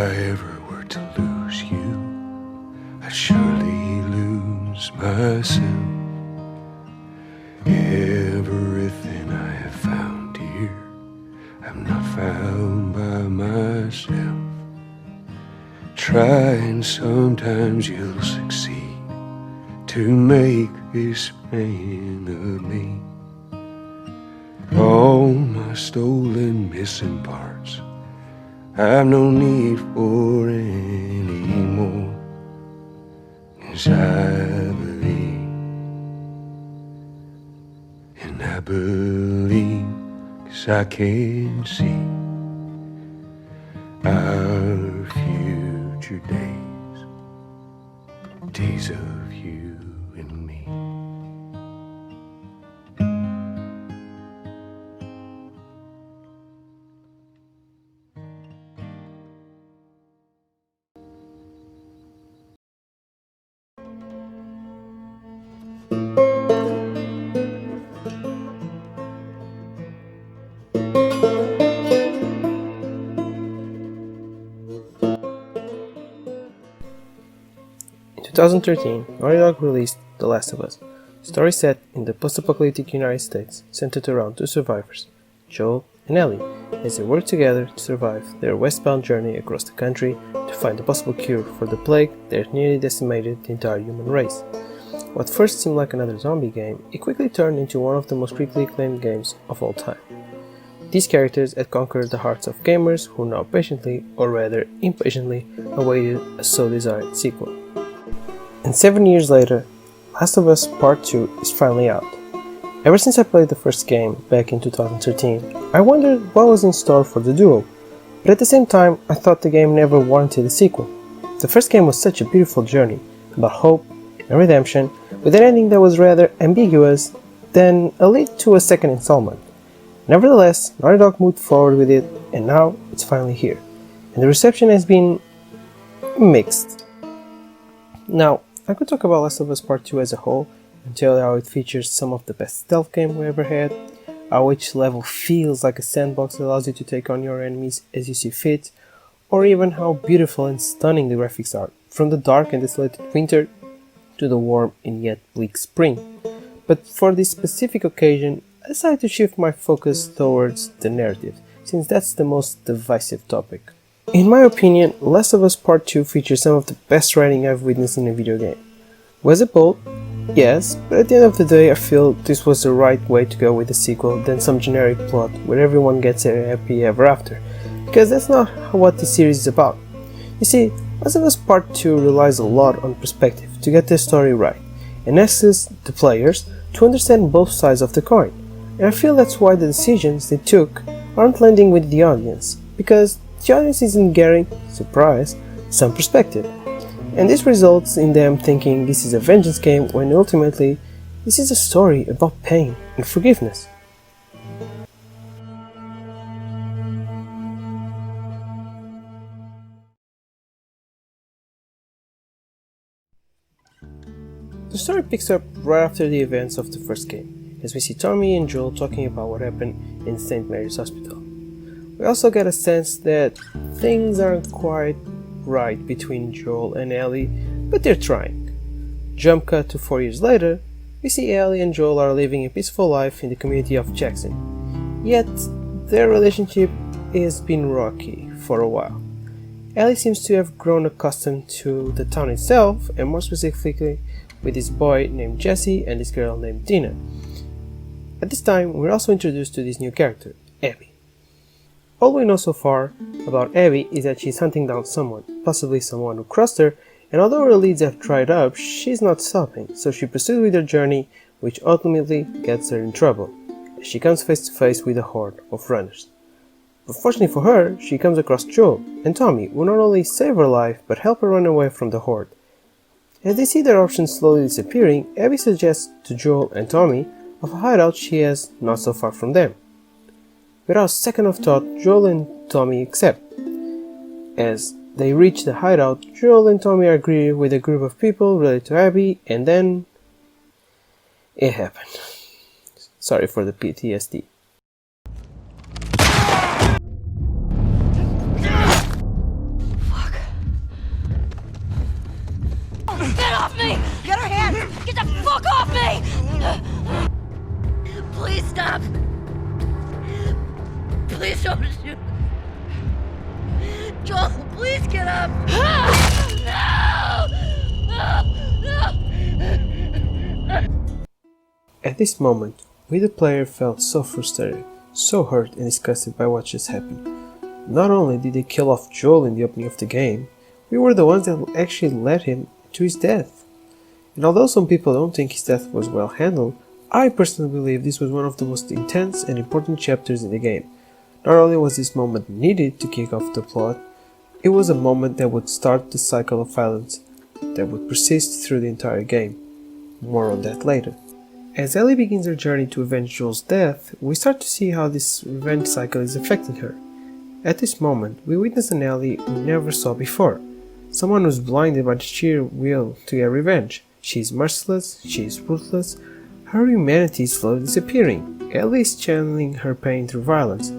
I ever were to lose you, I'd surely lose myself. Everything I have found here, I'm not found by myself. Try and sometimes you'll succeed to make this man of me. All my stolen missing parts I've no need for anymore, 'cause I believe, and I believe 'cause I can see our future days, days of you and me. In 2013, Naughty Dog released The Last of Us, a story set in the post-apocalyptic United States centered around two survivors, Joel and Ellie, as they work together to survive their westbound journey across the country to find a possible cure for the plague that nearly decimated the entire human race. What first seemed like another zombie game, it quickly turned into one of the most critically acclaimed games of all time. These characters had conquered the hearts of gamers who now patiently, or rather impatiently, awaited a so-desired sequel. And 7 years later, Last of Us Part 2 is finally out. Ever since I played the first game back in 2013, I wondered what was in store for the duo, but at the same time I thought the game never warranted a sequel. The first game was such a beautiful journey, about hope and redemption, with an ending that was rather ambiguous, then a lead to a second installment. Nevertheless, Naughty Dog moved forward with it, and now it's finally here, and the reception has been mixed. Now, I could talk about Last of Us Part 2 as a whole, and tell you how it features some of the best stealth game we ever had, how each level feels like a sandbox that allows you to take on your enemies as you see fit, or even how beautiful and stunning the graphics are, from the dark and desolated winter to the warm and yet bleak spring. But for this specific occasion, I decided to shift my focus towards the narrative, since that's the most divisive topic. In my opinion, Last of Us Part 2 features some of the best writing I've witnessed in a video game. Was it bold? Yes, but at the end of the day I feel this was the right way to go with a sequel than some generic plot where everyone gets a happy ever after, because that's not what this series is about. You see, Last of Us Part 2 relies a lot on perspective to get the story right, and asks the players to understand both sides of the coin, and I feel that's why the decisions they took aren't landing with the audience, because the audience isn't getting, surprise, some perspective. And this results in them thinking this is a vengeance game when ultimately this is a story about pain and forgiveness. The story picks up right after the events of the first game, as we see Tommy and Joel talking about what happened in St. Mary's Hospital. We also get a sense that things aren't quite right between Joel and Ellie, but they're trying. Jump cut to 4 years later, we see Ellie and Joel are living a peaceful life in the community of Jackson. Yet, their relationship has been rocky for a while. Ellie seems to have grown accustomed to the town itself, and more specifically with this boy named Jesse and this girl named Dina. At this time, we're also introduced to this new character, Abby. All we know so far about Abby is that she's hunting down someone, possibly someone who crossed her, and although her leads have dried up, she's not stopping, so she pursues with her journey, which ultimately gets her in trouble, as she comes face to face with a horde of runners. But fortunately for her, she comes across Joel and Tommy, who not only save her life, but help her run away from the horde. As they see their options slowly disappearing, Abby suggests to Joel and Tommy of a hideout she has not so far from them. Without a second of thought, Joel and Tommy accept. As they reach the hideout, Joel and Tommy are greeted with a group of people related to Abby, and then it happened. Sorry for the PTSD. Get off me! Get her hands! Get the fuck off me! Please stop! Please don't shoot! Joel, please get up! No! At this moment, we the player felt so frustrated, so hurt and disgusted by what just happened. Not only did they kill off Joel in the opening of the game, we were the ones that actually led him to his death. And although some people don't think his death was well handled, I personally believe this was one of the most intense and important chapters in the game. Not only was this moment needed to kick off the plot, it was a moment that would start the cycle of violence that would persist through the entire game. More on that later. As Ellie begins her journey to avenge Joel's death, we start to see how this revenge cycle is affecting her. At this moment, we witness an Ellie we never saw before. Someone who's blinded by the sheer will to get revenge. She is merciless, she is ruthless, her humanity is slowly disappearing. Ellie is channeling her pain through violence,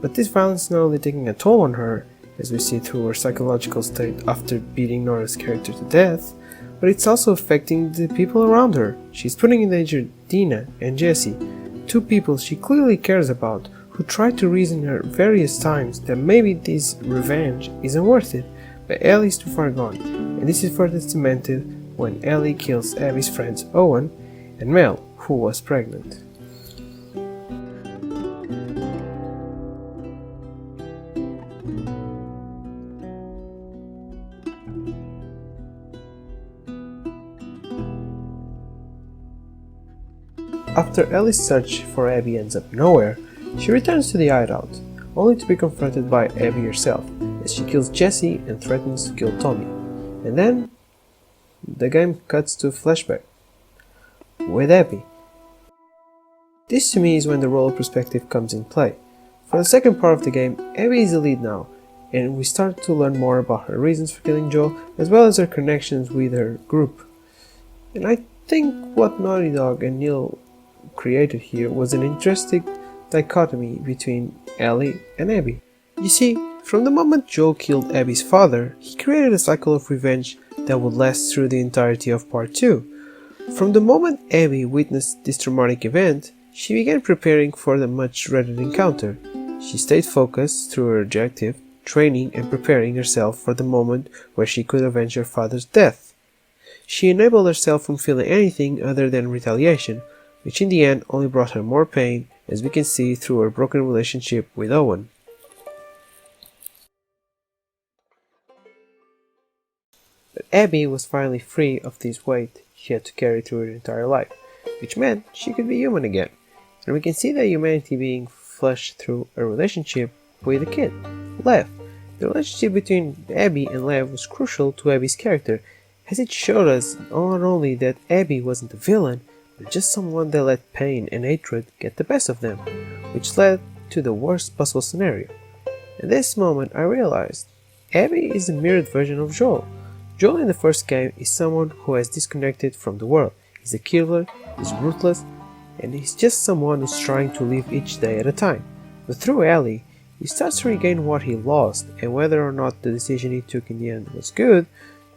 but this violence is not only taking a toll on her, as we see through her psychological state after beating Nora's character to death, but it's also affecting the people around her. She's putting in danger Dina and Jesse, two people she clearly cares about, who tried to reason her various times that maybe this revenge isn't worth it, but Ellie is too far gone, and this is further cemented when Ellie kills Abby's friends Owen and Mel, who was pregnant. After Ellie's search for Abby ends up nowhere, she returns to the hideout, only to be confronted by Abby herself, as she kills Jesse and threatens to kill Tommy. And then, the game cuts to a flashback with Abby. This to me is when the role of perspective comes in play. For the second part of the game, Abby is the lead now, and we start to learn more about her reasons for killing Joel, as well as her connections with her group. And I think what Naughty Dog and Neil created here was an interesting dichotomy between Ellie and Abby. You see, from the moment Joel killed Abby's father, he created a cycle of revenge that would last through the entirety of Part 2. From the moment Abby witnessed this traumatic event, she began preparing for the much-dreaded encounter. She stayed focused through her objective, training and preparing herself for the moment where she could avenge her father's death. She enabled herself from feeling anything other than retaliation, which in the end only brought her more pain, as we can see through her broken relationship with Owen. But Abby was finally free of this weight she had to carry through her entire life, which meant she could be human again. And we can see that humanity being flushed through a relationship with a kid, Lev. The relationship between Abby and Lev was crucial to Abby's character, as it showed us not only that Abby wasn't a villain, but just someone that let pain and hatred get the best of them, which led to the worst possible scenario. At this moment I realized Abby is a mirrored version of Joel. Joel in the first game is someone who has disconnected from the world. He's a killer, he's ruthless, and he's just someone who's trying to live each day at a time. But through Ellie, he starts to regain what he lost, and whether or not the decision he took in the end was good,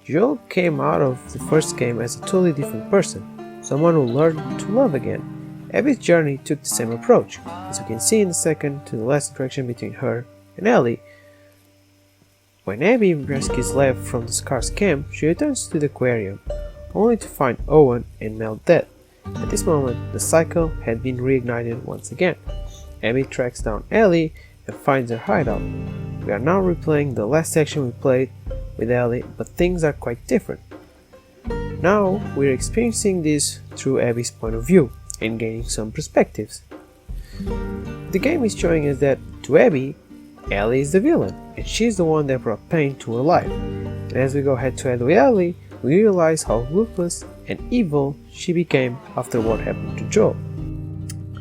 Joel came out of the first game as a totally different person, someone who learned to love again. Abby's journey took the same approach, as we can see in the second to the last interaction between her and Ellie. When Abby rescues Lev from the Scars camp, she returns to the aquarium, only to find Owen and Mel dead. At this moment, the cycle had been reignited once again. Abby tracks down Ellie and finds her hideout. We are now replaying the last section we played with Ellie, but things are quite different. Now we're experiencing this through Abby's point of view and gaining some perspectives. The game is showing us that to Abby, Ellie is the villain, and she's the one that brought pain to her life. And as we go head to head with Ellie, we realize how ruthless and evil she became after what happened to Joel.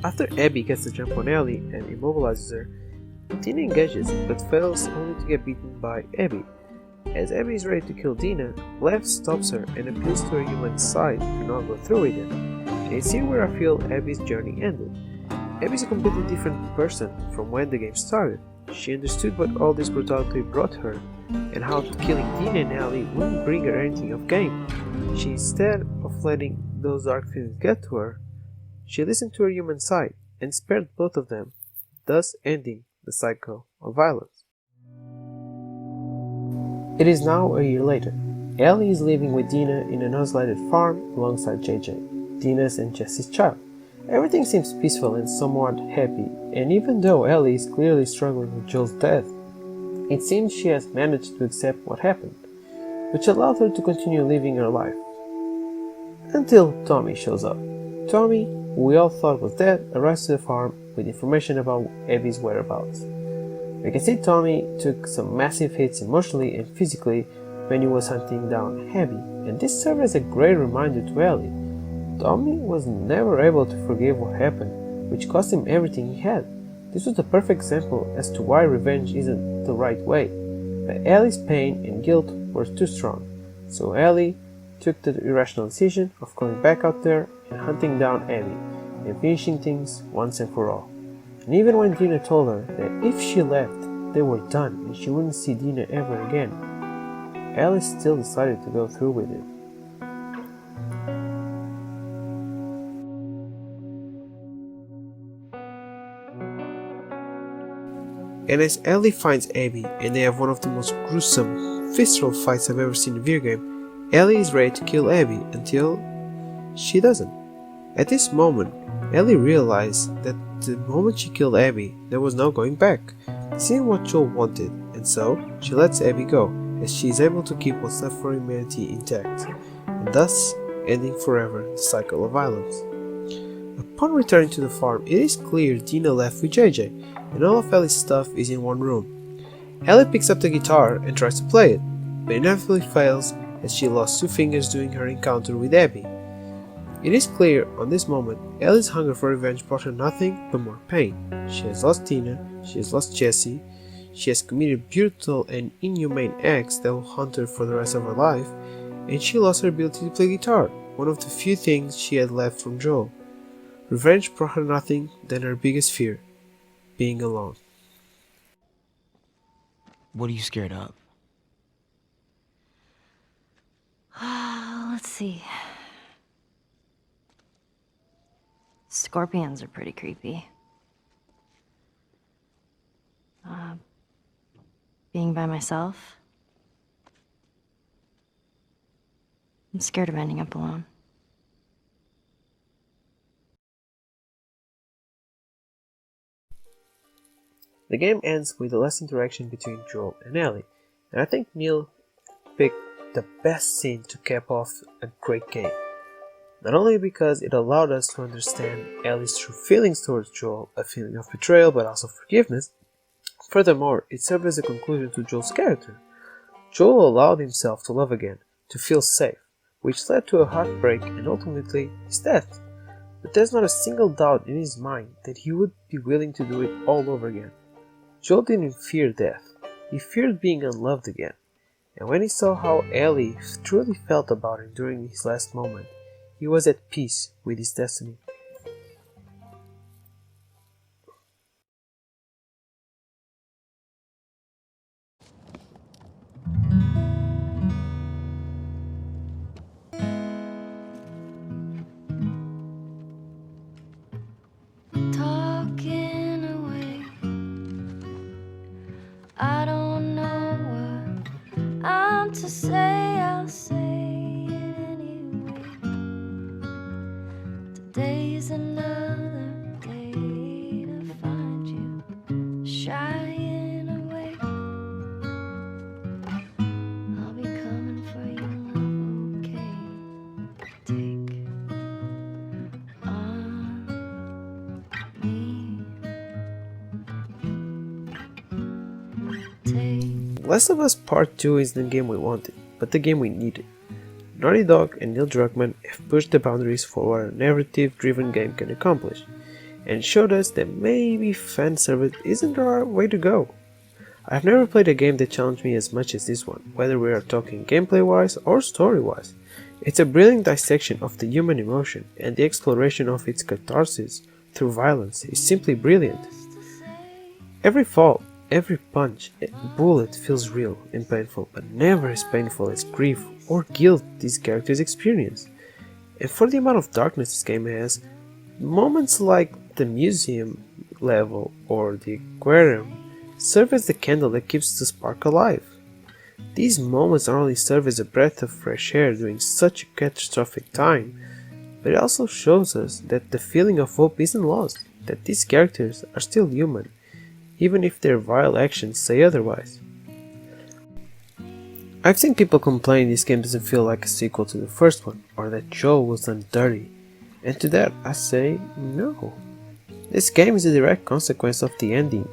After Abby gets the jump on Ellie and immobilizes her, Dina engages but fails only to get beaten by Abby. As Abby is ready to kill Dina, Lev stops her and appeals to her human side to not go through with it. And it's here where I feel Abby's journey ended. Abby is a completely different person from when the game started. she understood what all this brutality brought her, and how killing Dina and Ellie wouldn't bring her anything of gain. She, instead of letting those dark feelings get to her, she listened to her human side and spared both of them, thus ending the cycle of violence. It is now a year later. Ellie is living with Dina in an isolated farm alongside JJ, Dina's and Jesse's child. Everything seems peaceful and somewhat happy, and even though Ellie is clearly struggling with Joel's death, it seems she has managed to accept what happened, which allowed her to continue living her life. Until Tommy shows up. Tommy, who we all thought was dead, arrives to the farm with information about Abby's whereabouts. We can see Tommy took some massive hits emotionally and physically when he was hunting down Abby, and this served as a great reminder to Ellie. Tommy was never able to forgive what happened, which cost him everything he had. This was the perfect example as to why revenge isn't the right way. But Ellie's pain and guilt were too strong, so Ellie took the irrational decision of going back out there and hunting down Abby and finishing things once and for all. And even when Dina told her that if she left, they were done and she wouldn't see Dina ever again, Ellie still decided to go through with it. And as Ellie finds Abby and they have one of the most gruesome, visceral fights I've ever seen in a video game, Ellie is ready to kill Abby until she doesn't. At this moment, Ellie realized that the moment she killed Abby, there was no going back. This isn't what Joel wanted, and so she lets Abby go, as she is able to keep what's left for humanity intact, and thus ending forever the cycle of violence. Upon returning to the farm, it is clear Dina left with JJ, and all of Ellie's stuff is in one room. Ellie picks up the guitar and tries to play it, but inevitably fails as she lost 2 fingers during her encounter with Abby. It is clear on this moment, Ellie's hunger for revenge brought her nothing but more pain. She has lost Dina, she has lost Jesse, she has committed brutal and inhumane acts that will haunt her for the rest of her life, and she lost her ability to play guitar, one of the few things she had left from Joel. Revenge brought her nothing than her biggest fear, being alone. What are you scared of? Let's see. Scorpions are pretty creepy. Being by myself. I'm scared of ending up alone. The game ends with the last interaction between Joel and Ellie, and I think Neil picked the best scene to cap off a great game. Not only because it allowed us to understand Ellie's true feelings towards Joel, a feeling of betrayal but also forgiveness, furthermore, it served as a conclusion to Joel's character. Joel allowed himself to love again, to feel safe, which led to a heartbreak and ultimately his death. But there's not a single doubt in his mind that he would be willing to do it all over again. Joel didn't fear death, he feared being unloved again. And when he saw how Ellie truly felt about him during his last moment, he was at peace with his destiny. Talking away. I don't know what I'm to say. I'll say it anyway. Today's another day to find you shying away. I'll be coming for you, love, okay? Take on me. Take Last of Us Part 2 is the game we wanted, but the game we needed. Naughty Dog and Neil Druckmann have pushed the boundaries for what a narrative-driven game can accomplish, and showed us that maybe fan service isn't the right way to go. I've never played a game that challenged me as much as this one, whether we are talking gameplay-wise or story-wise. It's a brilliant dissection of the human emotion, and the exploration of its catharsis through violence is simply brilliant. Every fall, Every punch and bullet feels real and painful, but never as painful as grief or guilt these characters experience. And for the amount of darkness this game has, moments like the museum level or the aquarium serve as the candle that keeps the spark alive. These moments not only serve as a breath of fresh air during such a catastrophic time, but it also shows us that the feeling of hope isn't lost, that these characters are still human, even if their vile actions say otherwise. I've seen people complain this game doesn't feel like a sequel to the first one, or that Joel was done dirty, and to that I say no. This game is a direct consequence of the ending.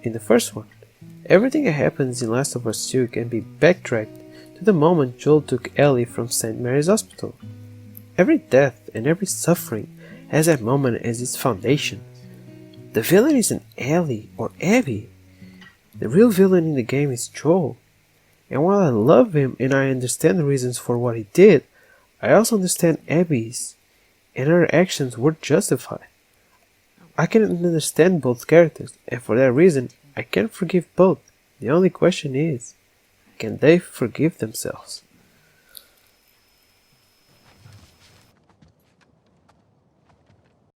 In the first one, everything that happens in Last of Us 2 can be backtracked to the moment Joel took Ellie from St. Mary's Hospital. Every death and every suffering has that moment as its foundation. The villain isn't Ellie or Abby. The real villain in the game is Joel. And while I love him and I understand the reasons for what he did, I also understand Abby's, and her actions were justified. I can understand both characters, and for that reason, I can forgive both. The only question is, can they forgive themselves?